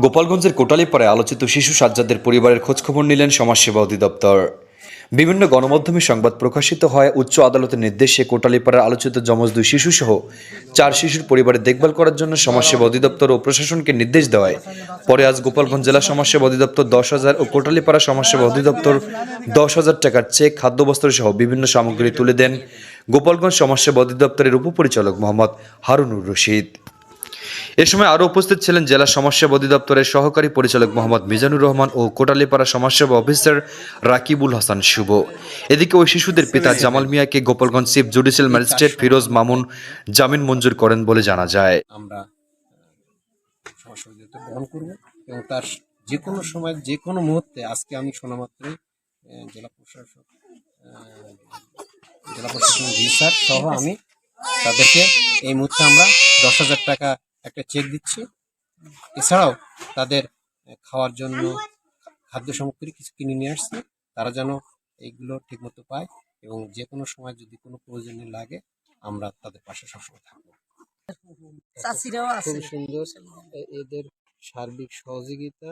গোপালগঞ্জের কোটালীপাড়ায় আলোচিত শিশু সাজ্জাদের পরিবারের খোঁজখবর নিলেন সমাজসেবা অধিদপ্তর। বিভিন্ন গণমাধ্যমে সংবাদ প্রকাশিত হয় উচ্চ আদালতের নির্দেশে কোটালীপাড়ার আলোচিত যমজ 2 শিশুসহ 4 শিশুর পরিবারের দেখভাল করার জন্য সমাজসেবা অধিদপ্তর ও প্রশাসনকে নির্দেশ দেওয়ায় পরে আজ গোপালগঞ্জ জেলা সমাজসেবা অধিদপ্তর 10,000 ও কোটালীপাড়া সমাজসেবা অধিদপ্তর 10,000 টাকার চেক, খাদ্যবস্ত্র সহ বিভিন্ন সামগ্রী তুলে দেন গোপালগঞ্জ সমাজসেবা অধিদপ্তরের উপপরিচালক মোহাম্মদ হারুনুর রশিদ। এ সময় আরও উপস্থিত ছিলেন জেলা সমাজসেবা অধিদপ্তরের সহকারী পরিচালক মোহাম্মদ মিজানুর রহমান ও কোটালীপাড়া সমাজসেবা অফিসার রাকিবুল হাসান শুভ। এদিকে ওই শিশুদের পিতা জামাল মিয়াকে Gopalganj chief judicial magistrate Firoz Mamun জামিন মঞ্জুর করেন বলে জানা যায়। আমরা সহযোগিতা গ্রহণ করব এবং তার যে কোনো সময় যে কোনো মুহূর্তে আজকে আমি শোনা মাত্রই জেলা প্রশাসন স্যার সহ আমি তাদেরকে এই মুহূর্তে আমরা 10,000 টাকা একটা চেক দিচ্ছি। এছাড়াও তাদের খাওয়ার জন্য খাদ্য সামগ্রী কিছু কিনে নিয়ে আসছি, তারা যেন এইগুলো ঠিকমতো পায় এবং যে কোনো সময় যদি কোনো প্রয়োজনে লাগে আমরা তাদের পাশে সবসময় থাকবো। খুব সুন্দর এদের সার্বিক সহযোগিতা।